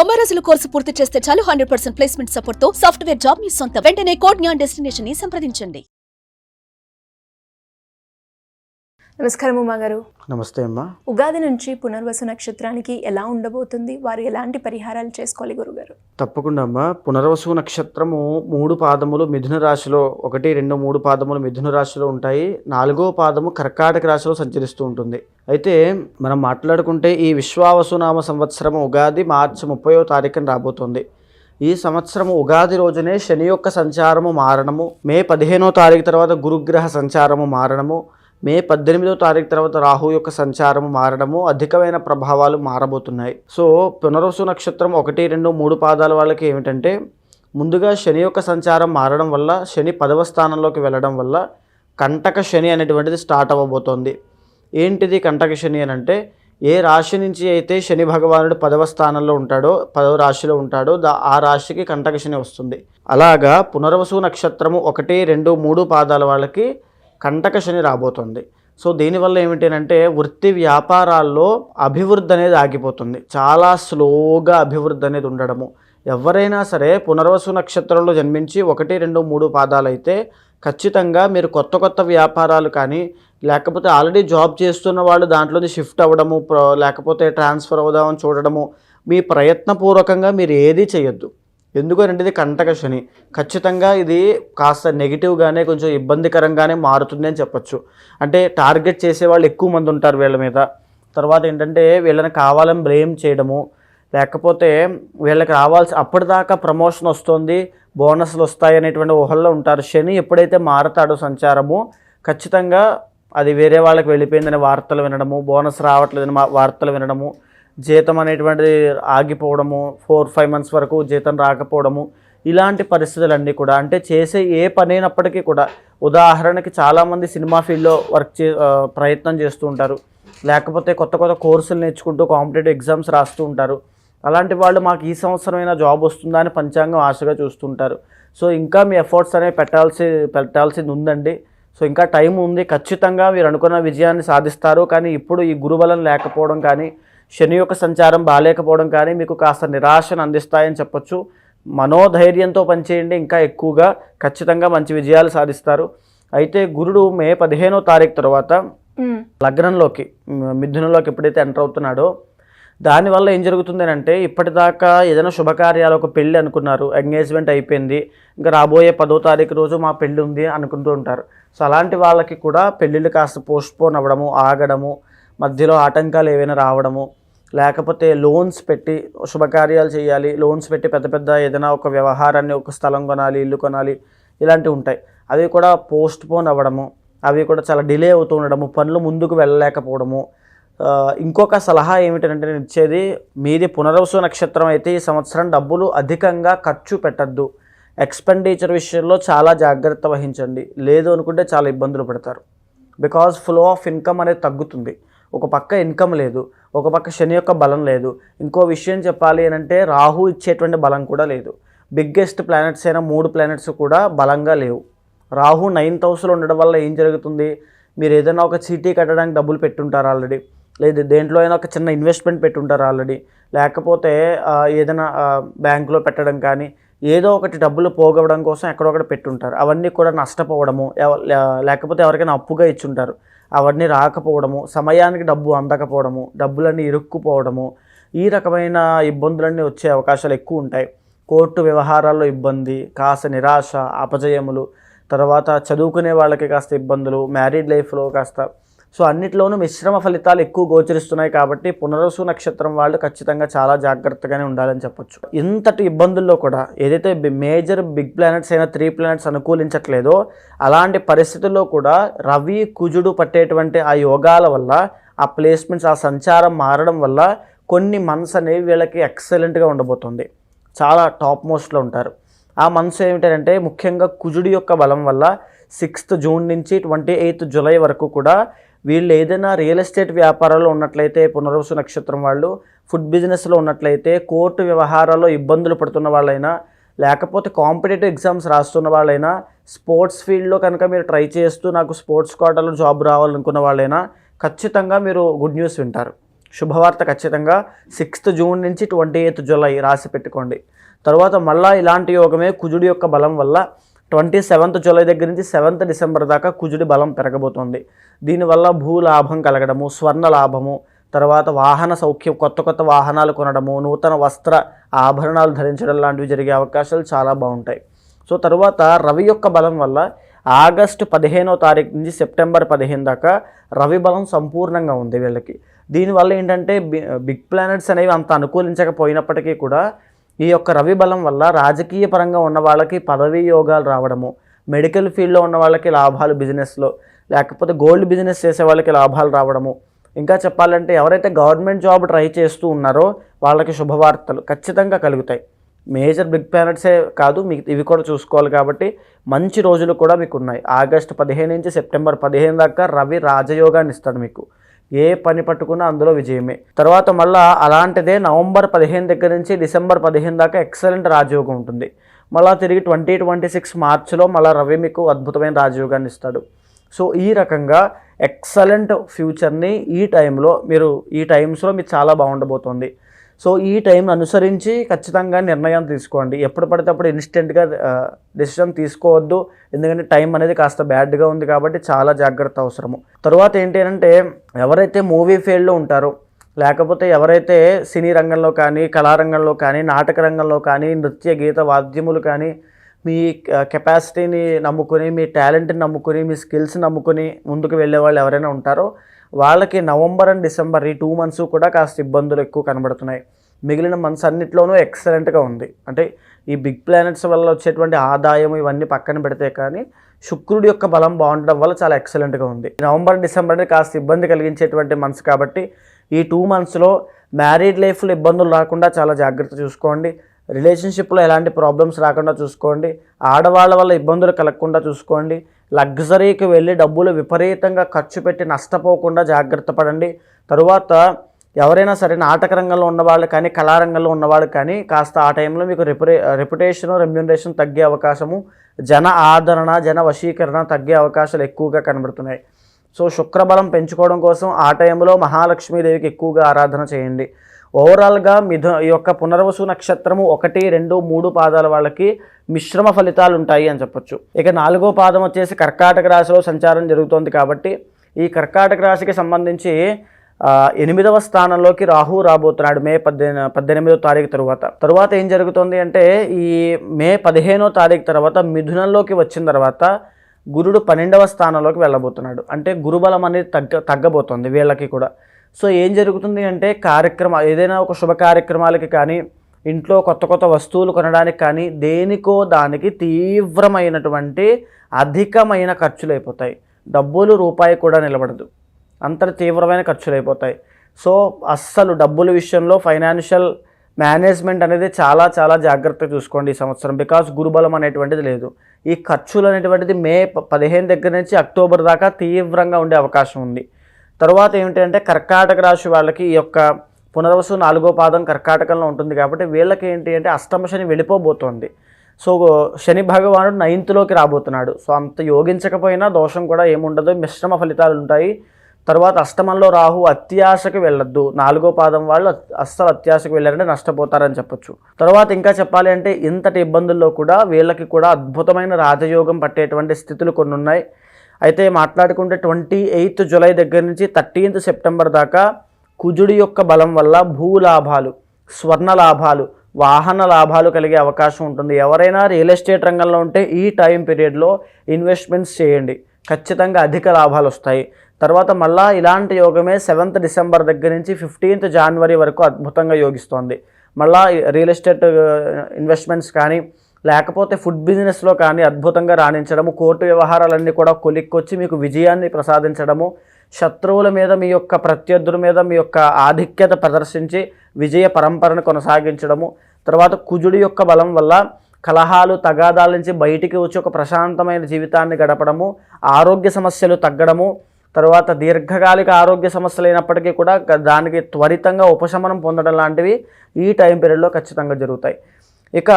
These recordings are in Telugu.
90 రోజుల కోర్సు పూర్తి చేస్తే చాలు 100% ప్లేస్మెంట్ సపోర్ట్ తో సాఫ్ట్వేర్ జాబ్ మీ సొంతం. వెంటనే కోడ్ జ్ఞాన్ డెస్టినేషన్ ని సంప్రదించండి. నమస్కారం ఉమా గారు. నమస్తే అమ్మా. ఉగాది నుంచి పునర్వసు నక్షత్రానికి ఎలా ఉండబోతుంది, వారు ఎలాంటి పరిహారాలు చేసుకోవాలి గురుగారు? తప్పకుండా అమ్మా. పునర్వసు నక్షత్రము 3 పాదములు మిథున రాశిలో 1, 2, 3 పాదములు మిథున రాశిలో ఉంటాయి. 4వ పాదము కర్కాటక రాశిలో సంచరిస్తూ ఉంటుంది. అయితే మనం మాట్లాడుకుంటే ఈ విశ్వావసునామ సంవత్సరం ఉగాది మార్చి 30వ తారీఖున రాబోతుంది. ఈ సంవత్సరము ఉగాది రోజునే శని యొక్క సంచారము మారడము, మే 15వ తారీఖు తర్వాత గురుగ్రహ సంచారము మారడము, మే 18వ తారీఖు తర్వాత రాహు యొక్క సంచారము మారడము, అధికమైన ప్రభావాలు మారబోతున్నాయి. సో పునర్వసు నక్షత్రం 1, 2, 3 పాదాల వాళ్ళకి ఏమిటంటే, ముందుగా శని యొక్క సంచారం మారడం వల్ల, శని 10వ స్థానంలోకి వెళ్ళడం వల్ల కంటక శని అనేటువంటిది స్టార్ట్ అవ్వబోతోంది. ఏంటిది కంటక శని అని అంటే, ఏ రాశి నుంచి అయితే శని భగవానుడు 10వ స్థానంలో ఉంటాడో, 10వ రాశిలో ఉంటాడో ఆ రాశికి కంటక శని వస్తుంది. అలాగా పునర్వసు నక్షత్రము 1, 2, 3 పాదాల వాళ్ళకి కంటక శని రాబోతుంది. సో దీనివల్ల ఏమిటంటే, వృత్తి వ్యాపారాల్లో అభివృద్ధి అనేది ఆగిపోతుంది. చాలా స్లోగా అభివృద్ధి అనేది ఉండడము. ఎవరైనా సరే పునర్వసు నక్షత్రంలో జన్మించి 1, 2, 3 పాదాలు అయితే ఖచ్చితంగా మీరు కొత్త వ్యాపారాలు కానీ, లేకపోతే ఆల్రెడీ జాబ్ చేస్తున్న వాళ్ళు దాంట్లోనే షిఫ్ట్ అవ్వడము, లేకపోతే ట్రాన్స్ఫర్ అవుదామని చూడడము, మీ ప్రయత్నపూర్వకంగా మీరు ఏదీ చేయొద్దు. ఎందుకంటే ఇది కంటక శని. ఖచ్చితంగా ఇది కాస్త నెగిటివ్గానే, కొంచెం ఇబ్బందికరంగానే మారుతుంది అని చెప్పచ్చు. అంటే టార్గెట్ చేసేవాళ్ళు ఎక్కువ మంది ఉంటారు వీళ్ళ మీద. తర్వాత ఏంటంటే వీళ్ళని కావాలని బ్లేమ్ చేయడము, లేకపోతే వీళ్ళకి అప్పటిదాకా ప్రమోషన్ వస్తుంది, బోనస్లు వస్తాయి అనేటువంటి ఊహల్లో ఉంటారు. శని ఎప్పుడైతే మారతాడో సంచారము, ఖచ్చితంగా అది వేరే వాళ్ళకి వెళ్ళిపోయిందనే వార్తలు వినడము, బోనస్ రావట్లేదని వార్తలు వినడము, జీతం అనేటువంటిది ఆగిపోవడము, 4-5 మంత్స్ వరకు జీతం రాకపోవడము, ఇలాంటి పరిస్థితులన్నీ కూడా, అంటే చేసే ఏ పని అయినప్పటికీ కూడా, ఉదాహరణకి చాలామంది సినిమా ఫీల్డ్లో ప్రయత్నం చేస్తూ ఉంటారు, లేకపోతే కొత్త కోర్సులు నేర్చుకుంటూ కాంపిటేటివ్ ఎగ్జామ్స్ రాస్తూ ఉంటారు. అలాంటి వాళ్ళు మాకు ఈ సంవత్సరమైనా జాబ్ వస్తుందా అని పంచాంగం ఆశగా చూస్తుంటారు. సో ఇంకా మీ ఎఫర్ట్స్ అనేవి పెట్టాల్సింది ఉందండి. సో ఇంకా టైం ఉంది. ఖచ్చితంగా మీరు అనుకున్న విజయాన్ని సాధిస్తారు. కానీ ఇప్పుడు ఈ గురుబలం లేకపోవడం కానీ, శని యొక్క సంచారం బాగాలేకపోవడం కానీ మీకు కాస్త నిరాశను అందిస్తాయని చెప్పొచ్చు. మనోధైర్యంతో పనిచేయండి, ఇంకా ఎక్కువగా ఖచ్చితంగా మంచి విజయాలు సాధిస్తారు. అయితే గురుడు మే 15వ తారీఖు తర్వాత లగ్నంలోకి, మిథునంలోకి ఎప్పుడైతే ఎంటర్ అవుతున్నాడో, దానివల్ల ఏం జరుగుతుంది అంటే, ఇప్పటిదాకా ఏదైనా శుభకార్యాలు, ఒక పెళ్ళి అనుకున్నారు, ఎంగేజ్మెంట్ అయిపోయింది, ఇంకా రాబోయే 10వ తారీఖు రోజు మా పెళ్ళి ఉంది అనుకుంటూ ఉంటారు. సో అలాంటి వాళ్ళకి కూడా పెళ్ళిళ్ళు కాస్త పోస్ట్పోన్ అవ్వడము, ఆగడము, మధ్యలో ఆటంకాలు ఏవైనా రావడము, లేకపోతే లోన్స్ పెట్టి శుభకార్యాలు చేయాలి, లోన్స్ పెట్టి పెద్ద ఏదైనా ఒక వ్యవహారాన్ని, ఒక స్థలం కొనాలి, ఇల్లు కొనాలి, ఇలాంటివి ఉంటాయి. అవి కూడా పోస్ట్పోన్ అవ్వడము, అవి కూడా చాలా డిలే అవుతూ ఉండడము, పనులు ముందుకు వెళ్ళలేకపోవడము. ఇంకొక సలహా ఏమిటంటే నేను ఇచ్చేది, మీది పునర్వసు నక్షత్రం అయితే ఈ సంవత్సరం డబ్బులు అధికంగా ఖర్చు పెట్టద్దు. ఎక్స్పెండిచర్ విషయంలో చాలా జాగ్రత్త వహించండి. లేదు అనుకుంటే చాలా ఇబ్బందులు పడతారు. బికాజ్ ఫ్లో ఆఫ్ ఇన్కమ్ అనేది తగ్గుతుంది. ఒక పక్క ఇన్కమ్ లేదు, ఒక పక్క శని యొక్క బలం లేదు. ఇంకో విషయం చెప్పాలి అంటే, రాహు ఇచ్చేటువంటి బలం కూడా లేదు. బిగ్గెస్ట్ ప్లానెట్స్ అయిన 3 ప్లానెట్స్ కూడా బలంగా లేవు. రాహు 9th హౌస్లో ఉండడం వల్ల ఏం జరుగుతుంది, మీరు ఏదైనా ఒక చీటీ కట్టడానికి డబ్బులు పెట్టుంటారు ఆల్రెడీ, లేదు దేంట్లో అయినా ఒక చిన్న ఇన్వెస్ట్మెంట్ పెట్టుంటారు ఆల్రెడీ, లేకపోతే ఏదైనా బ్యాంకులో పెట్టడం కానీ, ఏదో ఒకటి డబ్బులు పోగవడం కోసం ఎక్కడొకటి పెట్టుంటారు. అవన్నీ కూడా నష్టపోవడము, లేకపోతే ఎవరికైనా అప్పుగా ఇచ్చుంటారు, అవన్నీ రాకపోవడము, సమయానికి డబ్బు అందకపోవడము, డబ్బులన్నీ ఇరుక్కుపోవడము, ఈ రకమైన ఇబ్బందులన్నీ వచ్చే అవకాశాలు ఎక్కువ ఉంటాయి. కోర్టు వ్యవహారాల్లో ఇబ్బంది, కాస్త నిరాశ, అపజయములు, తర్వాత చదువుకునే వాళ్ళకి కాస్త ఇబ్బందులు, మ్యారీడ్ లైఫ్లో కాస్త. సో అన్నిట్లోనూ మిశ్రమ ఫలితాలు ఎక్కువ గోచరిస్తున్నాయి. కాబట్టి పునర్వసు నక్షత్రం వాళ్ళు ఖచ్చితంగా చాలా జాగ్రత్తగానే ఉండాలని చెప్పొచ్చు. ఇంతటి ఇబ్బందుల్లో కూడా ఏదైతే మేజర్ బిగ్ ప్లానెట్స్ అయినా 3 ప్లానెట్స్ అనుకూలించట్లేదో, అలాంటి పరిస్థితుల్లో కూడా రవి కుజుడు పట్టేటువంటి ఆ యోగాల వల్ల, ఆ ప్లేస్మెంట్స్, ఆ సంచారం మారడం వల్ల కొన్ని మంత్స్ అనేవి వీళ్ళకి ఎక్సలెంట్గా ఉండబోతుంది. చాలా టాప్ మోస్ట్లో ఉంటారు. ఆ మంత్స్ ఏమిటంటే, ముఖ్యంగా కుజుడి యొక్క బలం వల్ల 6th జూన్ నుంచి 28th జూలై వరకు కూడా వీళ్ళు ఏదైనా రియల్ ఎస్టేట్ వ్యాపారాల్లో ఉన్నట్లయితే, పునర్వసు నక్షత్రం వాళ్ళు ఫుడ్ బిజినెస్లో ఉన్నట్లయితే, కోర్టు వ్యవహారాల్లో ఇబ్బందులు పడుతున్న వాళ్ళైనా, లేకపోతే కాంపిటేటివ్ ఎగ్జామ్స్ రాస్తున్న వాళ్ళైనా, స్పోర్ట్స్ ఫీల్డ్లో కనుక మీరు ట్రై చేస్తూ నాకు స్పోర్ట్స్ కోటాలో జాబ్ రావాలనుకున్న వాళ్ళైనా ఖచ్చితంగా మీరు గుడ్ న్యూస్ వింటారు. శుభవార్త ఖచ్చితంగా 6th జూన్ నుంచి 28th జూలై రాసి పెట్టుకోండి. తర్వాత మళ్ళీ ఇలాంటి యోగమే కుజుడి యొక్క బలం వల్ల 27th జూలై దగ్గర నుంచి 7th డిసెంబర్ దాకా కుజుడి బలం పెరగబోతోంది. దీనివల్ల భూలాభం కలగడము, స్వర్ణ లాభము, తర్వాత వాహన సౌఖ్యం, కొత్త వాహనాలు కొనడము, నూతన వస్త్ర ఆభరణాలు ధరించడం లాంటివి జరిగే అవకాశాలు చాలా బాగుంటాయి. సో తర్వాత రవి యొక్క బలం వల్ల ఆగస్టు 15వ తారీఖు నుంచి సెప్టెంబర్ 15 దాకా రవి బలం సంపూర్ణంగా ఉంది వీళ్ళకి. దీనివల్ల ఏంటంటే బిగ్ ప్లానెట్స్ అనేవి అంత అనుకూలించకపోయినప్పటికీ కూడా ఈ యొక్క రవి బలం వల్ల రాజకీయ పరంగా ఉన్న వాళ్ళకి పదవీ యోగాలు రావడము, మెడికల్ ఫీల్డ్లో ఉన్న వాళ్ళకి లాభాలు బిజినెస్లో, లేకపోతే గోల్డ్ బిజినెస్ చేసే వాళ్ళకి లాభాలు రావడము, ఇంకా చెప్పాలంటే ఎవరైతే గవర్నమెంట్ జాబ్ ట్రై చేస్తూ ఉన్నారో వాళ్ళకి శుభవార్తలు ఖచ్చితంగా కలుగుతాయి. మేజర్ బిగ్ ప్లానెట్సే కాదు, మీకు ఇవి కూడా చూసుకోవాలి కాబట్టి మంచి రోజులు కూడా మీకు ఉన్నాయి. ఆగస్టు 15 నుంచి సెప్టెంబర్ 15 దాకా రవి రాజయోగాన్ని ఇస్తాడు మీకు. ఏ పని పట్టుకున్నా అందులో విజయమే. తర్వాత మళ్ళీ అలాంటిదే నవంబర్ 15 దగ్గర నుంచి డిసెంబర్ 15 దాకా ఎక్సలెంట్ రాజయోగం ఉంటుంది. మళ్ళీ తిరిగి 2026 మార్చిలో మళ్ళీ రవి మీకు అద్భుతమైన రాజయోగాన్ని ఇస్తాడు. సో ఈ రకంగా ఎక్సలెంట్ ఫ్యూచర్ని ఈ టైమ్స్లో మీకు చాలా బాగుండబోతోంది. సో ఈ టైంని అనుసరించి ఖచ్చితంగా నిర్ణయం తీసుకోండి. ఎప్పుడు పడితే అప్పుడు ఇన్స్టెంట్గా డెసిషన్ తీసుకోవద్దు, ఎందుకంటే టైం అనేది కాస్త బ్యాడ్గా ఉంది కాబట్టి చాలా జాగ్రత్త అవసరము. తర్వాత ఏంటి అంటే ఎవరైతే మూవీ ఫీల్డ్లో ఉంటారో, లేకపోతే ఎవరైతే సినీ రంగంలో కానీ, కళారంగంలో కానీ, నాటక రంగంలో కానీ, నృత్య గీత వాద్యములు కానీ, మీ కెపాసిటీని నమ్ముకొని, మీ టాలెంట్ని నమ్ముకొని, మీ స్కిల్స్ని నమ్ముకొని ముందుకు వెళ్ళే వాళ్ళు ఎవరైనా ఉంటారో వాళ్ళకి నవంబర్ అండ్ డిసెంబర్ ఈ 2 months కూడా కాస్త ఇబ్బందులు ఎక్కువ కనబడుతున్నాయి. మిగిలిన మంత్స్ అన్నిట్లోనూ ఎక్సలెంట్గా ఉంది. అంటే ఈ బిగ్ ప్లానెట్స్ వల్ల వచ్చేటువంటి ఆదాయం ఇవన్నీ పక్కన పెడితే కానీ శుక్రుడి యొక్క బలం బాగుండడం వల్ల చాలా ఎక్సలెంట్గా ఉంది. నవంబర్ డిసెంబర్ అనేది కాస్త ఇబ్బంది కలిగించేటువంటి మంత్స్ కాబట్టి ఈ 2 monthsలో మ్యారీడ్ లైఫ్లో ఇబ్బందులు రాకుండా చాలా జాగ్రత్త చూసుకోండి. రిలేషన్షిప్లో ఎలాంటి ప్రాబ్లమ్స్ రాకుండా చూసుకోండి. ఆడవాళ్ళ వల్ల ఇబ్బందులు కలగకుండా చూసుకోండి. లగ్జరీకి వెళ్ళి డబ్బులు విపరీతంగా ఖర్చు పెట్టి నష్టపోకుండా జాగ్రత్త పడండి. తరువాత ఎవరైనా సరే నాటక రంగంలో ఉన్నవాళ్ళు కానీ, కళారంగంలో ఉన్నవాళ్ళు కానీ కాస్త ఆ టైంలో మీకు రెప్యుటేషన్, రెమ్యూనరేషన్ తగ్గే అవకాశము, జన ఆదరణ, జన వశీకరణ తగ్గే అవకాశాలు ఎక్కువగా కనబడుతున్నాయి. సో శుక్రబలం పెంచుకోవడం కోసం ఆ టైంలో మహాలక్ష్మీదేవికి ఎక్కువగా ఆరాధన చేయండి. ఓవరాల్గా ఈ యొక్క పునర్వసు నక్షత్రము 1, 2, 3 పాదాల వాళ్ళకి మిశ్రమ ఫలితాలు ఉంటాయి అని చెప్పొచ్చు. ఇక 4వ పాదం వచ్చేసి కర్కాటక రాశిలో సంచారం జరుగుతోంది కాబట్టి ఈ కర్కాటక రాశికి సంబంధించి 8వ స్థానంలోకి రాహు రాబోతున్నాడు మే 18వ తారీఖు తర్వాత ఏం జరుగుతుంది అంటే ఈ మే 15వ తారీఖు తర్వాత మిథునంలోకి వచ్చిన తర్వాత గురుడు 12వ స్థానంలోకి వెళ్ళబోతున్నాడు. అంటే గురుబలం అనేది తగ్గబోతోంది వీళ్ళకి కూడా. సో ఏం జరుగుతుంది అంటే ఏదైనా ఒక శుభ కార్యక్రమాలకి కానీ, ఇంట్లో కొత్త వస్తువులు కొనడానికి కానీ, దేనికో దానికి తీవ్రమైనటువంటి అధికమైన ఖర్చులు అయిపోతాయి. డబ్బులు రూపాయి కూడా నిలబడదు, అంత తీవ్రమైన ఖర్చులు అయిపోతాయి. సో అస్సలు డబ్బుల విషయంలో ఫైనాన్షియల్ మేనేజ్మెంట్ అనేది చాలా చాలా జాగ్రత్తగా చూసుకోండి ఈ సంవత్సరం. బికాస్ గురుబలం అనేటువంటిది లేదు. ఈ ఖర్చులు అనేటువంటిది మే 15 దగ్గర నుంచి అక్టోబర్ దాకా తీవ్రంగా ఉండే అవకాశం ఉంది. తర్వాత ఏమిటంటే కర్కాటక రాశి వాళ్ళకి ఈ యొక్క పునర్వసు 4వ పాదం కర్కాటకంలో ఉంటుంది కాబట్టి వీళ్ళకి ఏంటి అంటే అష్టమ శని వెళ్ళిపోబోతోంది. సో శని భగవానుడు 9th రాబోతున్నాడు. సో అంత యోగించకపోయినా దోషం కూడా ఏముండదు, మిశ్రమ ఫలితాలు ఉంటాయి. తర్వాత అష్టమంలో రాహు, అత్యాశకు వెళ్ళొద్దు. 4వ పాదం వాళ్ళు అస్సలు అత్యాశకు వెళ్ళారంటే నష్టపోతారని చెప్పొచ్చు. తర్వాత ఇంకా చెప్పాలి అంటే ఇంతటి ఇబ్బందుల్లో కూడా వీళ్ళకి కూడా అద్భుతమైన రాజయోగం పట్టేటువంటి స్థితులు కొన్ని ఉన్నాయి. అయితే మాట్లాడుకుంటే 28th జూలై దగ్గర నుంచి 13th సెప్టెంబర్ దాకా కుజుడి యొక్క బలం వల్ల భూలాభాలు, స్వర్ణ లాభాలు, వాహన లాభాలు కలిగే అవకాశం ఉంటుంది. ఎవరైనా రియల్ ఎస్టేట్ రంగంలో ఉంటే ఈ టైం పీరియడ్లో ఇన్వెస్ట్మెంట్స్ చేయండి, ఖచ్చితంగా అధిక లాభాలు వస్తాయి. తర్వాత మళ్ళీ ఇలాంటి యోగమే 7th డిసెంబర్ దగ్గర నుంచి 15th జనవరి వరకు అద్భుతంగా యోగిస్తోంది. మళ్ళీ రియల్ ఎస్టేట్ ఇన్వెస్ట్మెంట్స్ కానీ, లేకపోతే ఫుడ్ బిజినెస్లో కానీ అద్భుతంగా రాణించడము, కోర్టు వ్యవహారాలన్నీ కూడా కొలిక్కొచ్చి మీకు విజయాన్ని ప్రసాదించడము, శత్రువుల మీద, మీ యొక్క ప్రత్యర్థుల మీద మీ యొక్క ఆధిక్యత ప్రదర్శించి విజయ పరంపరను కొనసాగించడము. తర్వాత కుజుడి యొక్క బలం వల్ల కలహాలు, తగాదాల నుంచి బయటికి వచ్చి ఒక ప్రశాంతమైన జీవితాన్ని గడపడము, ఆరోగ్య సమస్యలు తగ్గడము, తర్వాత దీర్ఘకాలిక ఆరోగ్య సమస్యలు అయినప్పటికీ కూడా దానికి త్వరితంగా ఉపశమనం పొందడం లాంటివి ఈ టైం పీరియడ్లో ఖచ్చితంగా జరుగుతాయి. ఇక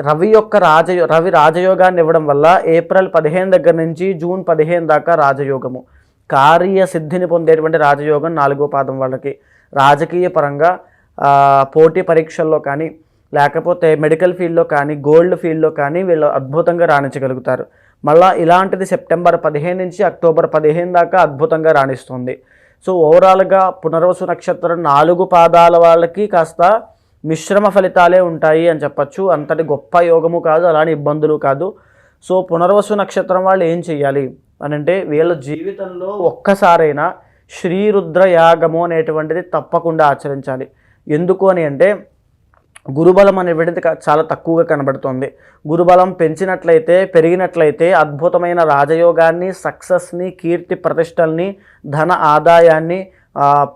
రవి రాజయోగాన్ని ఇవ్వడం వల్ల ఏప్రిల్ 15 దగ్గర నుంచి జూన్ 15 దాకా రాజయోగము, కార్యసిద్ధిని పొందేటువంటి రాజయోగం 4వ పాదం వాళ్ళకి. రాజకీయ పరంగా పోటీ పరీక్షల్లో కానీ లేకపోతే మెడికల్ ఫీల్డ్లో కానీ గోల్డ్ ఫీల్డ్లో కానీ వీళ్ళు అద్భుతంగా రాణించగలుగుతారు. మళ్ళీ ఇలాంటిది సెప్టెంబర్ 15 నుంచి అక్టోబర్ 15 దాకా అద్భుతంగా రాణిస్తుంది. సో ఓవరాల్గా పునర్వసు నక్షత్రం 4 పాదాల వాళ్ళకి కాస్త మిశ్రమ ఫలితాలే ఉంటాయి అని చెప్పచ్చు. అంతటి గొప్ప యోగము కాదు, అలానే ఇబ్బందులు కాదు. సో పునర్వసు నక్షత్రం వాళ్ళు ఏం చెయ్యాలి అని అంటే వీళ్ళ జీవితంలో ఒక్కసారైనా శ్రీరుద్ర యాగము అనేటువంటిది తప్పకుండా ఆచరించాలి. ఎందుకు అని అంటే గురుబలం అనేటువంటిది చాలా తక్కువగా కనబడుతుంది. గురుబలం పెరిగినట్లయితే అద్భుతమైన రాజయోగాన్ని, సక్సెస్ని, కీర్తి ప్రతిష్టల్ని, ధన ఆదాయాన్ని,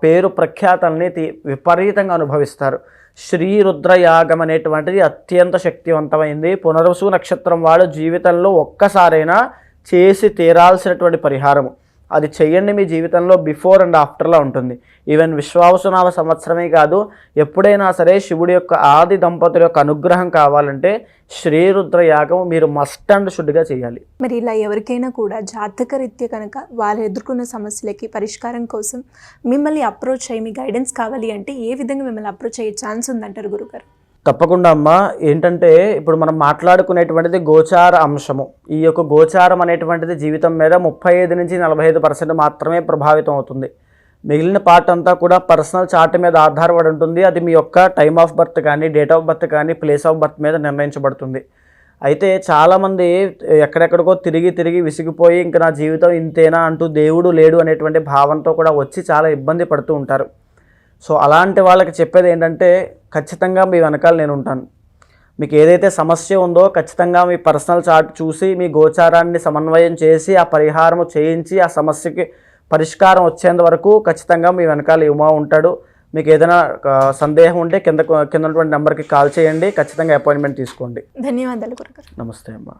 పేరు ప్రఖ్యాతల్ని విపరీతంగా అనుభవిస్తారు. శ్రీరుద్రయాగం అనేటువంటిది అత్యంత శక్తివంతమైంది. పునర్వసు నక్షత్రం వాళ్ళు జీవితంలో ఒక్కసారైనా చేసి తీరాల్సినటువంటి పరిహారము. అది చెయ్యండి, మీ జీవితంలో బిఫోర్ అండ్ ఆఫ్టర్లా ఉంటుంది. ఈవెన్ విశ్వావసునామ సంవత్సరమే కాదు, ఎప్పుడైనా సరే శివుడి యొక్క ఆది దంపతుల యొక్క అనుగ్రహం కావాలంటే శ్రీరుద్ర యాగం మీరు మస్ట్ అండ్ షుడ్గా చేయాలి. మరి ఇలా ఎవరికైనా కూడా జాతకరీత్యా కనుక వాళ్ళు ఎదుర్కొన్న సమస్యలకి పరిష్కారం కోసం మిమ్మల్ని అప్రోచ్ అయ్యి మీ గైడెన్స్ కావాలి అంటే ఏ విధంగా మిమ్మల్ని అప్రోచ్ అయ్యే ఛాన్స్ ఉందంటారు గురుగారు? తప్పకుండా అమ్మ. ఏంటంటే ఇప్పుడు మనం మాట్లాడుకునేటువంటిది గోచార అంశము. ఈ యొక్క గోచారం అనేటువంటిది జీవితం మీద 35 నుంచి 45% మాత్రమే ప్రభావితం అవుతుంది. మిగిలిన పార్ట్ అంతా కూడా పర్సనల్ చార్ట్ మీద ఆధారపడి ఉంటుంది. అది మీ యొక్క టైమ్ ఆఫ్ బర్త్ కానీ, డేట్ ఆఫ్ బర్త్ కానీ, ప్లేస్ ఆఫ్ బర్త్ మీద నిర్ణయించబడుతుంది. అయితే చాలామంది ఎక్కడెక్కడికో తిరిగి విసిగిపోయి ఇంకా నా జీవితం ఇంతేనా అంటూ దేవుడు లేడు అనేటువంటి భావంతో కూడా వచ్చి చాలా ఇబ్బంది పడుతూ ఉంటారు. సో అలాంటి వాళ్ళకి చెప్పేది ఏంటంటే ఖచ్చితంగా మీ వెనకాల నేను ఉంటాను. మీకు ఏదైతే సమస్య ఉందో ఖచ్చితంగా మీ పర్సనల్ చార్ట్ చూసి మీ గోచారాన్ని సమన్వయం చేసి ఆ పరిహారం చేయించి ఆ సమస్యకి పరిష్కారం వచ్చేంత వరకు ఖచ్చితంగా మీ వెనకాల యుమా ఉంటాడు. మీకు ఏదైనా సందేహం ఉంటే కింద ఉన్నటువంటి నెంబర్కి కాల్ చేయండి. ఖచ్చితంగా అపాయింట్మెంట్ తీసుకోండి. ధన్యవాదాలు గురుగారు. నమస్తే అమ్మా.